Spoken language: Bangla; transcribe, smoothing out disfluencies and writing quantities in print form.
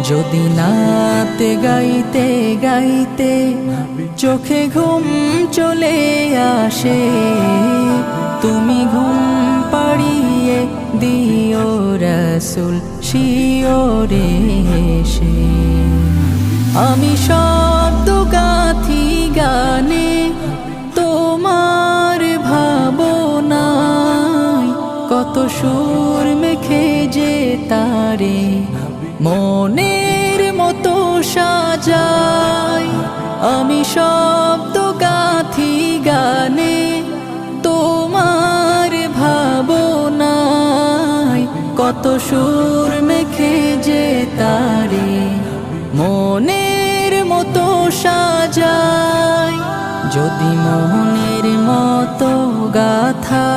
যদি নাতে গাইতে গাইতে চোখে ঘুম চলে আসে, তুমি ঘুম পাড়িয়ে দিও রাসূল শিওরে এসে। আমি শব্দ গাথি গানে তোমার ভাবনায়, কত সুর মেখে যে তারে মনের মতো সাজাই। আমি শব্দ গাথি গানে তোমার ভাবনায়, কত সুর মেখে যে তারে মনের মতো সাজাই। যদি মনের মতো গাথা